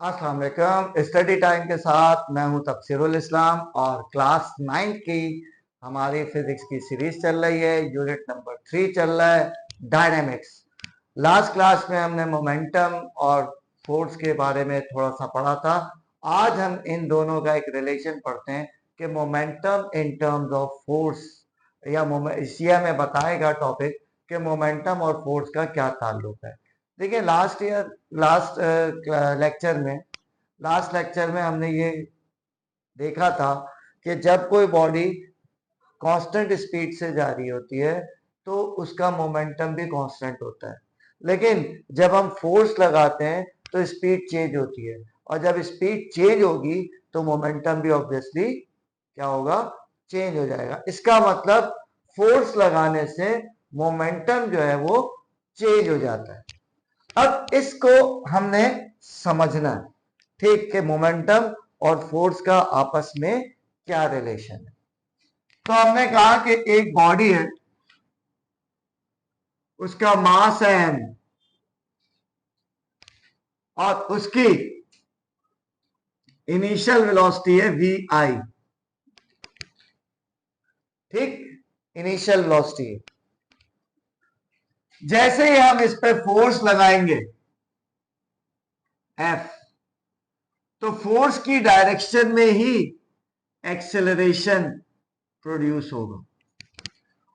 अस्सलाम वालेकुम। Study time के साथ मैं हूं तफसीरुल इस्लाम और क्लास 9 की हमारी फिजिक्स की सीरीज चल रही है। यूनिट नंबर 3 चल रहा है, डायनेमिक्स। लास्ट क्लास में हमने मोमेंटम और फोर्स के बारे में थोड़ा सा पढ़ा था। आज हम इन दोनों का एक रिलेशन पढ़ते हैं कि momentum in terms of force या इसी में बताएगा टॉपिक कि मोमेंटम और फोर्स का क्या ताल्लुक है। देखिए लास्ट लेक्चर में हमने ये देखा था कि जब कोई बॉडी कांस्टेंट स्पीड से जा रही होती है तो उसका मोमेंटम भी कांस्टेंट होता है, लेकिन जब हम फोर्स लगाते हैं तो स्पीड चेंज होती है, और जब स्पीड चेंज होगी तो मोमेंटम भी ऑब्वियसली क्या होगा, चेंज हो जाएगा। इसका मतलब फोर्स लगाने से मोमेंटम जो है वो चेंज हो जाता है। अब इसको हमने समझना है, ठीक, कि मोमेंटम और फोर्स का आपस में क्या रिलेशन है। तो हमने कहा कि एक बॉडी है, उसका मास है m और उसकी इनिशियल वेलोसिटी है vi, ठीक, इनिशियल वेलोसिटी। जैसे ही हम इस पे फोर्स लगाएंगे F, तो फोर्स की डायरेक्शन में ही एक्सेलरेशन प्रोड्यूस होगा,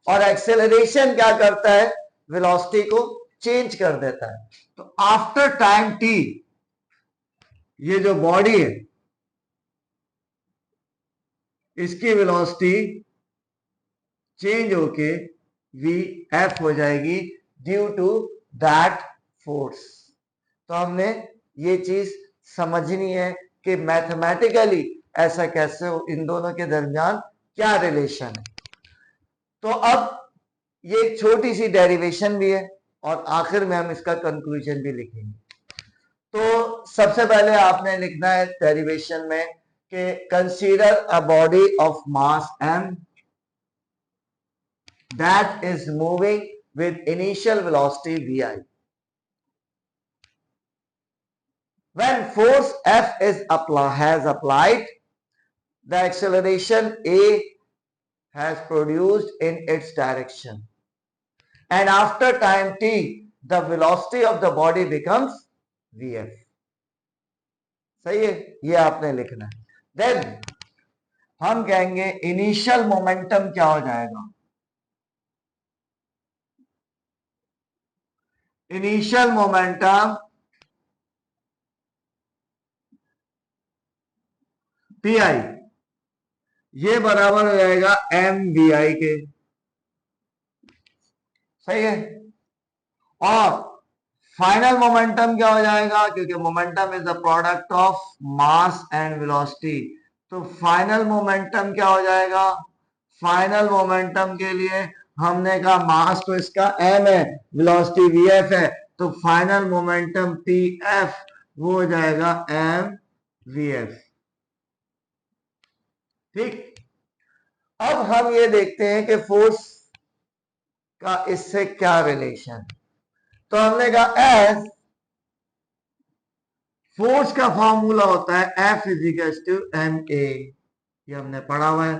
और एक्सेलरेशन क्या करता है, वेलोसिटी को चेंज कर देता है। तो आफ्टर टाइम t ये जो बॉडी है इसकी वेलोसिटी चेंज होके vf हो जाएगी ड्यू टू दैट फोर्स। तो हमने ये चीज समझनी है कि मैथमेटिकली ऐसा कैसे हो, इन दोनों के दरमियान क्या रिलेशन है। तो अब ये एक छोटी सी डेरिवेशन भी है और आखिर में हम इसका कंक्लूजन भी लिखेंगे। तो सबसे पहले आपने लिखना है डेरिवेशन में कि consider a body of mass m that is moving with initial velocity vi. When force F has applied, the acceleration A has produced in its direction, and after time t, the velocity of the body becomes vf. सही है, ये आपने लिखना है। Then हम कहेंगे initial momentum क्या हो जाएगा, इनिशियल मोमेंटम पी आई, ये बराबर हो जाएगा एम वी आई के, सही है। और फाइनल मोमेंटम क्या हो जाएगा, क्योंकि momentum is the product of mass and velocity, तो फाइनल मोमेंटम क्या हो जाएगा, फाइनल मोमेंटम के लिए हमने कहा मास तो इसका m है, वेलोसिटी vf है, तो फाइनल मोमेंटम pf वो हो जाएगा m vf, ठीक। अब हम ये देखते हैं कि फोर्स का इससे क्या रिलेशन। तो हमने कहा एस, फोर्स का फॉर्मूला होता है F equals to m a, ये हमने पढ़ा हुआ है।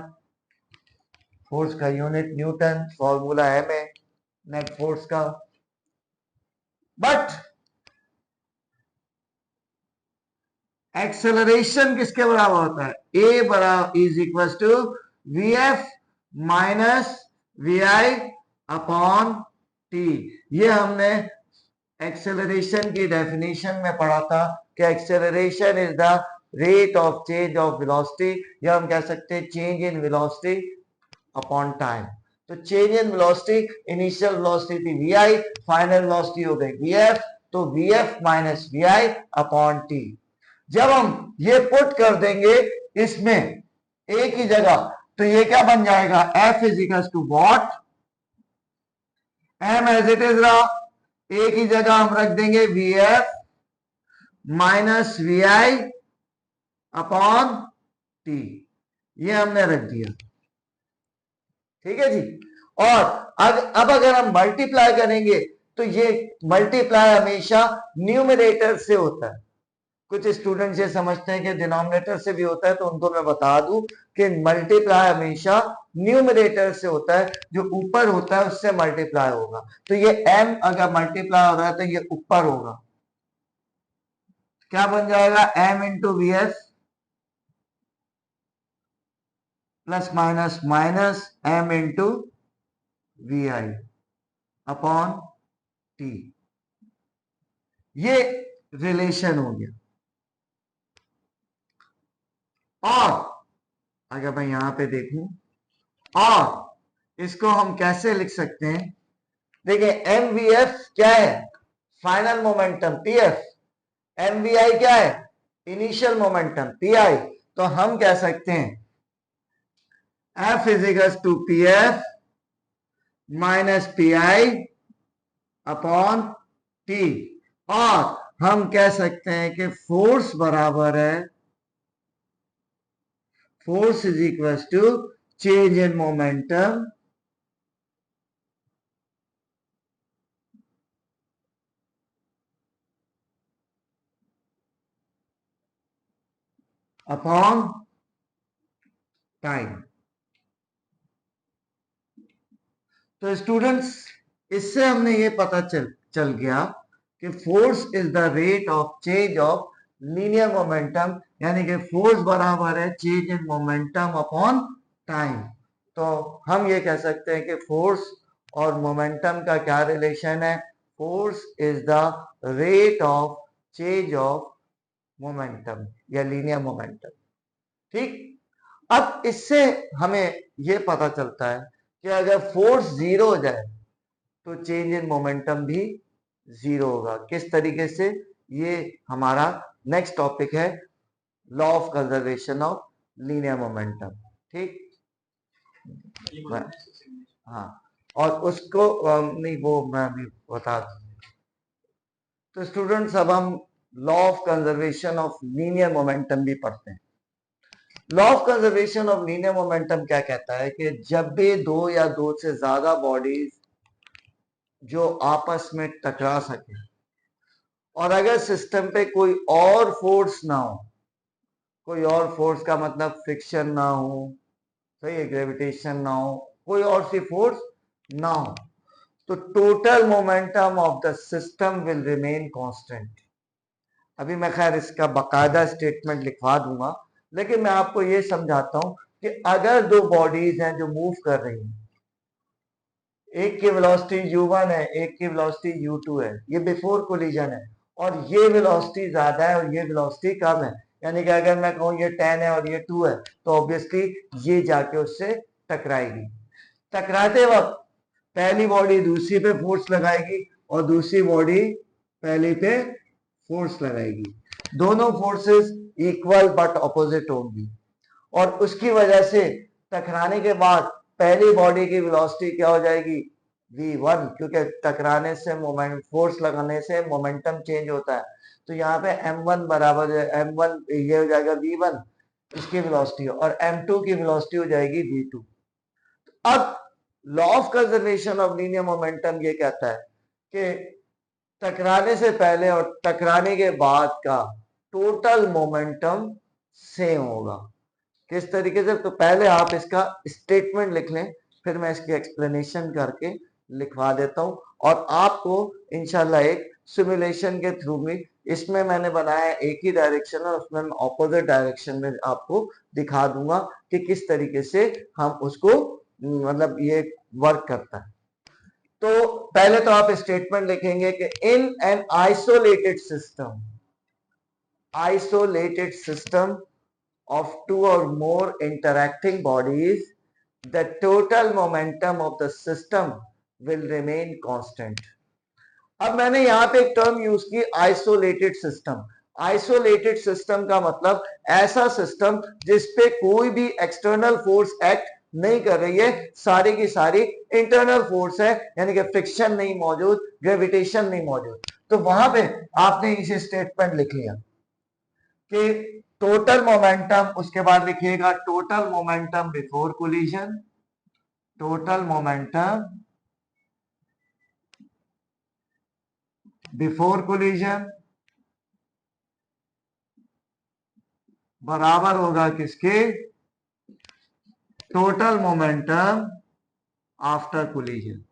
फोर्स का unit newton, formula m a net force का। बट एक्सेलरेशन किसके बराबर होता है, ए बराबर is equal to v f minus v i upon t. ये हमने एक्सेलरेशन की डेफिनेशन में पढ़ा था कि acceleration is the rate of change of velocity, या हम कह सकते हैं change in velocity upon time. तो change in velocity, initial velocity थी वी आई, फाइनल वेलोसिटी हो गई वी एफ, तो v f minus v i upon t. जब हम ये पुट कर देंगे इसमें ए की जगह, तो ये क्या बन जाएगा, f is equal to what, m as it is रहा, ए की जगह हम रख देंगे v f minus v i upon t, ये हमने रख दिया, ठीक है जी। और अब अगर हम मल्टीप्लाई करेंगे तो ये मल्टीप्लाई हमेशा न्यूमरेटर से होता है, कुछ स्टूडेंट्स ये समझते हैं कि डिनोमिनेटर से भी होता है, तो उनको मैं बता दूं कि मल्टीप्लाई हमेशा न्यूमरेटर से होता है, जो ऊपर होता है उससे मल्टीप्लाई होगा। तो ये m अगर मल्टीप्लाई हो रहा है तो ये ऊपर होगा, क्या बन जाएगा, m into v s plus minus minus m into v i upon t. ये रिलेशन हो गया। और अगर मैं यहां पे देखूं, और इसको हम कैसे लिख सकते हैं, देखिए एमवीएफ क्या है, फाइनल मोमेंटम पीएफ, एमवीआई क्या है, इनिशियल मोमेंटम पीआई। तो हम कह सकते हैं f is equal to p f minus p i upon t. और हम कह सकते हैं कि फोर्स बराबर है, force is equal to change in momentum upon time. तो स्टूडेंट्स, इससे हमने ये पता चल गया कि force is the rate of change of linear momentum, यानी कि फोर्स बराबर है change in momentum upon time. तो हम ये कह सकते हैं कि फोर्स और मोमेंटम का क्या रिलेशन है, force is the rate of change of momentum या लीनियर मोमेंटम। ठीक। अब इससे हमें यह पता चलता है कि अगर फोर्स जीरो हो जाए तो चेंज इन मोमेंटम भी जीरो होगा। किस तरीके से, ये हमारा नेक्स्ट टॉपिक है, law of conservation of linear momentum. ठीक। हाँ, और उसको नहीं, वो मैं अभी बता दूं। तो स्टूडेंट्स, अब हम law of conservation of linear momentum भी पढ़ते हैं। Law of conservation of linear momentum क्या कहता है कि जब भी दो या दो से ज्यादा बॉडीज जो आपस में टकरा सके, और अगर सिस्टम पे कोई और फोर्स ना हो, कोई और फोर्स का मतलब फ्रिक्शन ना हो, सही है, ग्रेविटेशन ना हो, कोई और सी फोर्स ना हो, तो total momentum of the system will remain constant. अभी मैं खैर इसका बकायदा स्टेटमेंट लिखवा दूंगा, लेकिन मैं आपको ये समझाता हूं कि अगर दो बॉडीज हैं जो मूव कर रही हैं, एक की वेलोसिटी u1 है, एक की वेलोसिटी u2 है, ये बिफोर कोलिजन है, और ये वेलोसिटी ज्यादा है और ये वेलोसिटी कम है, यानी कि अगर मैं कहूं ये 10 है और ये 2 है, तो ऑब्वियसली ये जाके उससे टकराएगी। टकराते वक्त पहली बॉडी दूसरी पे फोर्स लगाएगी और दूसरी बॉडी पहली पे फोर्स लगाएगी। दोनों फोर्सेस इक्वल बट ऑपोजिट होंगी, और उसकी वजह से टकराने के बाद पहली बॉडी की वेलोसिटी क्या हो जाएगी, v1, क्योंकि टकराने से मोमेंट, फोर्स लगाने से मोमेंटम चेंज होता है। तो यहाँ पे m1 बराबर m1 ये हो जाएगा v1 इसकी वेलोसिटी, और m2 की वेलोसिटी हो जाएगी v2। अब law of conservation of linear momentum ये कहता है कि टकराने से पहले और टकराने के बाद का टोटल मोमेंटम सेम होगा। किस तरीके से, तो पहले आप इसका स्टेटमेंट लिख लें, फिर मैं इसकी एक्सप्लेनेशन करके लिखवा देता हूं, और आपको इंशाल्लाह एक सिमुलेशन के थ्रू में, इसमें मैंने बनाया एक ही डायरेक्शन और उसमें मैं ऑपोजिट डायरेक्शन में आपको दिखा दूंगा कि किस तरीके से हम उसको, मतलब ये वर्क करता है। तो पहले तो आप स्टेटमेंट लिखेंगे कि in an isolated system of two or more interacting bodies, the total momentum of the system will remain constant. अब मैंने यहां पे एक टर्म यूज की, आइसोलेटेड सिस्टम। आइसोलेटेड सिस्टम का मतलब ऐसा सिस्टम जिसपे कोई भी एक्सटर्नल फोर्स एक्ट नहीं कर रही है, सारी की सारी इंटरनल फोर्स है, यानी कि फ्रिक्शन नहीं मौजूद, ग्रेविटेशन नहीं मौजूद। तो वहां पे आपने इसे स्टेटमेंट लिख लिया कि टोटल मोमेंटम, उसके बाद लिखिएगा total momentum before collision, total momentum before collision बराबर होगा किसके? Total momentum after collision.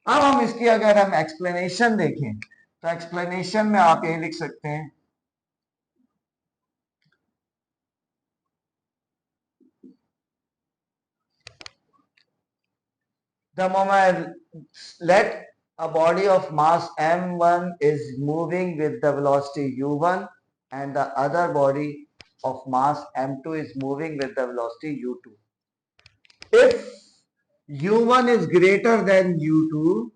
अब हम इसकी अगर हम एक्सप्लेनेशन देखें तो एक्सप्लेनेशन में आप ये लिख सकते हैं, the moment let a body of mass m1 is moving with the velocity u1 and the other body of mass m2 is moving with the velocity u2. If u1 is greater than u2,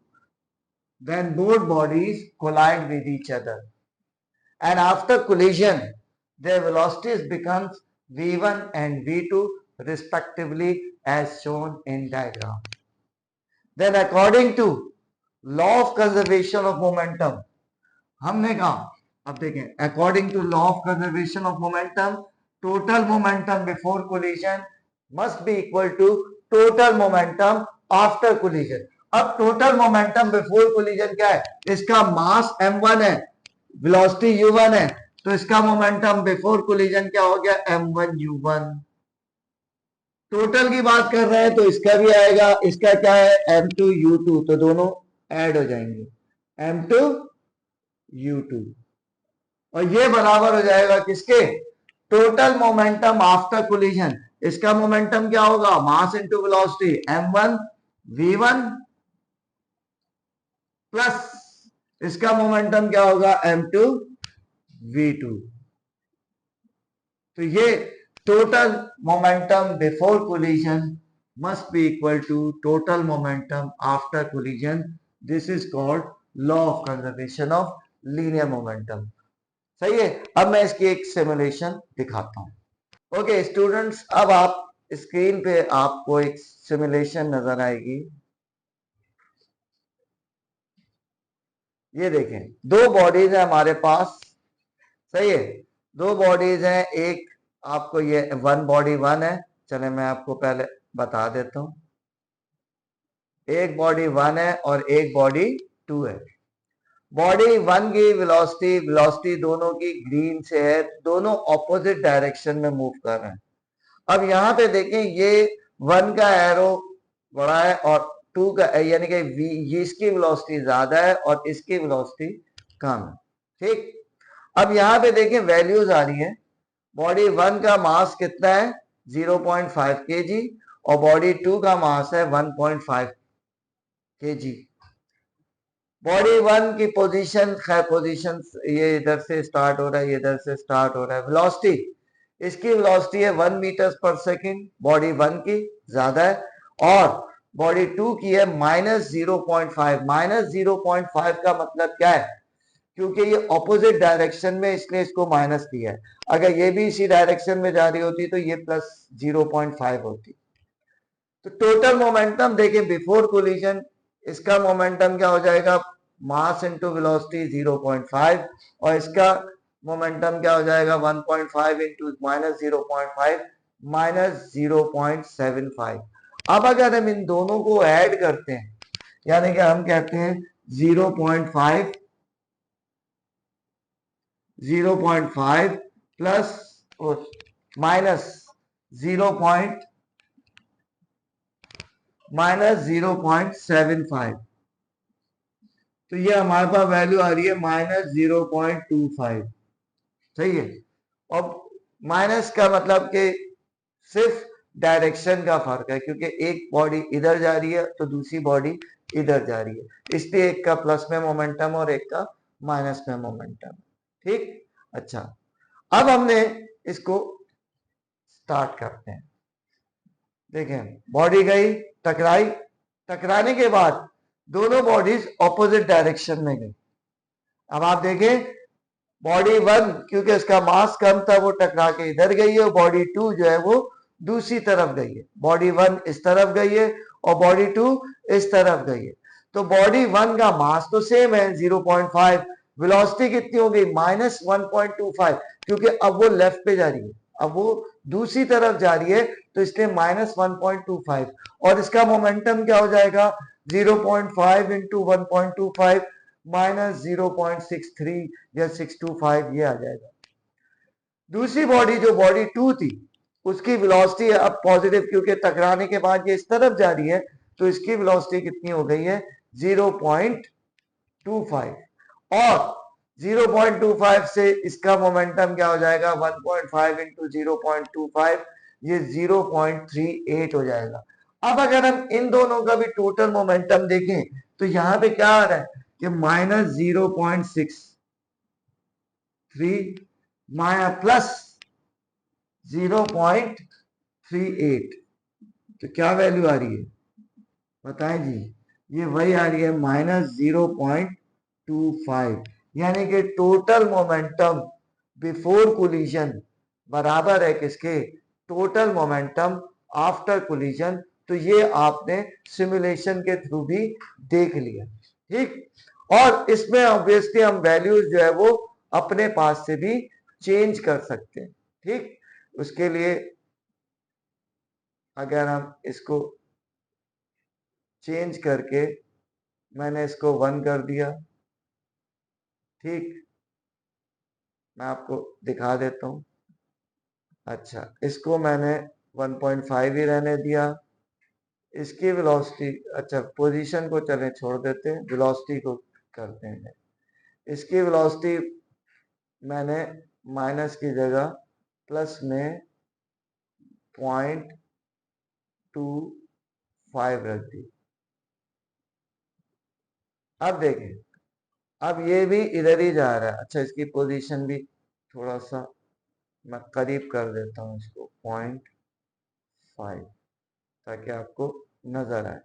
then both bodies collide with each other. And after collision, their velocities becomes v1 and v2 respectively as shown in diagram. Then according to law of conservation of momentum, हमने कहा, अब देखें, according to law of conservation of momentum, total momentum before collision must be equal to total momentum after collision. अब total momentum before collision क्या है? इसका mass m1 है, velocity u1 है, तो इसका momentum before collision क्या हो गया? m1 u1. टोटल की बात कर रहे हैं तो इसका भी आएगा, इसका क्या है? m2 u2, तो दोनों ऐड हो जाएंगे, m2 u2, और ये बराबर हो जाएगा किसके? Total momentum after collision. इसका मोमेंटम क्या होगा? Mass into velocity, m1 v1 plus इसका मोमेंटम क्या होगा? m2 v2। तो ये total momentum before collision must be equal to total momentum after collision. This is called law of conservation of linear momentum. सही है। अब मैं इसकी एक सिमुलेशन दिखाता हूं। ओके स्टूडेंट्स, अब आप स्क्रीन पे आपको एक सिमुलेशन नजर आएगी। ये देखें, दो बॉडीज है हमारे पास, सही है, दो बॉडीज हैं, एक आपको ये वन बॉडी वन है, चले मैं आपको पहले बता देता हूं, एक बॉडी वन है और एक बॉडी टू है। बॉडी वन की वेलोसिटी दोनों की ग्रीन से है, दोनों ऑपोजिट डायरेक्शन में मूव कर रहे हैं। अब यहां पे देखें, ये वन का एरो बड़ा है और टू का यानी कि इसकी वेलोसिटी ज्यादा है और इसकी वेलोसिटी कम है। ठीक, अब यहां पे देखें वैल्यूज आ रही है। बॉडी वन का मास कितना है? 0.5 kg और बॉडी टू का मास है 1.5 kg। बॉडी वन की पोजीशन, खैर पोजीशन ये इधर से स्टार्ट हो रहा है, ये इधर से स्टार्ट हो रहा है। वेलोसिटी, इसकी वेलोसिटी है 1 मीटर्स पर सेकेंड, बॉडी वन की ज्यादा है, और बॉडी टू की है -0.5। -0.5 का मतलब क्या है? क्योंकि ये ऑपोजिट डायरेक्शन में, इसलिए इसको माइनस दिया है। अगर ये भी इसी डायरेक्शन में जा रही होती तो ये +0.5 होती। तो टोटल मोमेंटम देखें बिफोर कोलिजन, इसका मोमेंटम क्या हो जाएगा? मास इंटू वेलोसिटी 0.5, और इसका मोमेंटम क्या हो जाएगा? 1.5 इंटू -0.5 -0.75। अब अगर हम इन दोनों को ऐड करते हैं, यानी कि हम कहते हैं 0.5 प्लस -0.75, तो ये हमारे पास वैल्यू आ रही है -0.25। सही है। और माइनस का मतलब कि सिर्फ डायरेक्शन का फर्क है, क्योंकि एक बॉडी इधर जा रही है तो दूसरी बॉडी इधर जा रही है, इसलिए एक का प्लस में मोमेंटम और एक का माइनस में मोमेंटम। ठीक, अच्छा, अब हमने इसको स्टार्ट करते हैं। देखें, बॉडी गई, टकराई, टकराने के बाद दोनों बॉडीज ऑपोजिट डायरेक्शन में गई। अब आप देखें, बॉडी वन क्योंकि उसका मास कम था वो टकरा के इधर गई है, और बॉडी टू जो है वो दूसरी तरफ गई है। बॉडी वन इस तरफ गई है और बॉडी टू इस तरफ गई है। तो बॉडी वन का मास तो सेम है 0.5, वेलोसिटी कितनी हो गई? -1.25, क्योंकि अब वो लेफ्ट पे जा रही है। अब वो दूसरी तरफ जा रही है तो इसलिए -1.25 और इसका मोमेंटम क्या हो जाएगा 0.5 इंटू 1.25 -0.63 या 625 ये आ जाएगा। दूसरी बॉडी जो बॉडी 2 थी उसकी वेलोसिटी अब पॉजिटिव क्योंकि टकराने के बाद ये इस तरफ जा रही है तो इसकी वेलोसिटी कितनी हो गई है 0.25 और 0.25 से इसका मोमेंटम क्या हो जाएगा 1.5 इंटू 0.25 ये 0.38 हो जाएगा। अब अगर हम इन दोनों का भी टोटल मोमेंटम देखें तो यहां पे क्या आ रहा है कि -0.63 प्लस 0.38 तो क्या वैल्यू आ रही है बताएं जी, ये वही आ रही है -0.25 यानी कि टोटल मोमेंटम बिफोर कोलिजन बराबर है किसके टोटल मोमेंटम आफ्टर कोलिजन। तो ये आपने सिमुलेशन के थ्रू भी देख लिया, ठीक। और इसमें ऑब्वियसली हम वैल्यूज जो है वो अपने पास से भी चेंज कर सकते हैं, ठीक। उसके लिए अगर हम इसको चेंज करके मैंने इसको 1 कर दिया, ठीक, मैं आपको दिखा देता हूं। अच्छा, इसको मैंने 1.5 ही रहने दिया। इसकी वेलोसिटी, अच्छा पोजीशन को चलें छोड़ देते हैं, वेलोसिटी को करते हैं। इसकी वेलोसिटी मैंने माइनस की जगह प्लस में 0.25 रख दी। अब देखें, अब ये भी इधर ही जा रहा है। अच्छा, इसकी पोजीशन भी थोड़ा सा मैं करीब कर देता हूं इसको 0.5 ताकि आपको नजर आए,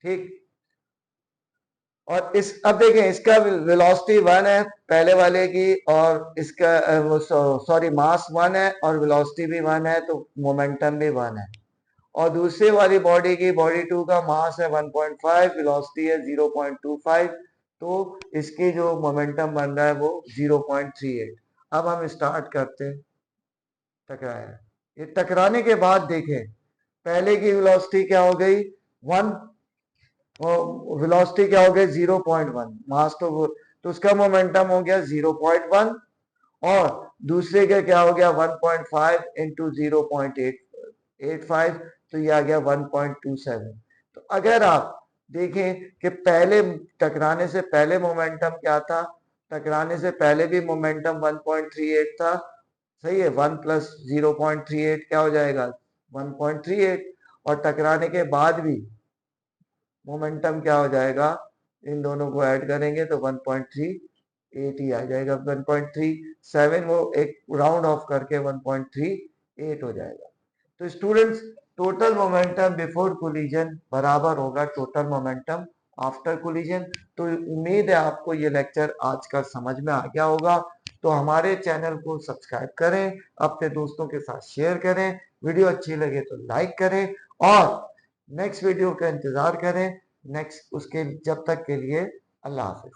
ठीक। और इस अब देखें इसका वेलोसिटी 1 है पहले वाले की और इसका सॉरी मास 1 है और वेलोसिटी भी 1 है तो मोमेंटम भी 1 है। और दूसरे वाली बॉडी की बॉडी 2 का मास है 1.5, वेलोसिटी है 0.25 तो इसकी जो मोमेंटम बन रहा है वो 0.38। अब हम स्टार्ट करते हैं टकराया। ये टकराने के बाद देखें पहले की वेलोसिटी क्या हो गई 1 और वेलोसिटी क्या हो गई 0.1 मास तो उसका मोमेंटम हो गया 0.1 और दूसरे का क्या हो गया 1.5 इंटू 0.85 तो ये आ गया 1.27। तो अगर आप देखें कि पहले टकराने से पहले मोमेंटम क्या था, टकराने से पहले भी मोमेंटम 1.38 था, सही है। 1 प्लस 0.38 क्या हो जाएगा 1.38 और टकराने के बाद भी मोमेंटम क्या हो जाएगा, इन दोनों को ऐड करेंगे तो 1.38 ही आ जाएगा। 1.37 वो एक राउंड ऑफ करके 1.38 हो जाएगा। तो students total momentum before collision बराबर होगा टोटल मोमेंटम आफ्टर कोलिजन। तो उम्मीद है आपको ये लेक्चर आज का समझ में आ गया होगा। तो हमारे चैनल को सब्सक्राइब करें, अपने दोस्तों के साथ शेयर करें, वीडियो अच्छी लगे तो लाइक करें और नेक्स्ट वीडियो का इंतजार करें। नेक्स्ट उसके जब तक के लिए अल्लाह हाफिज।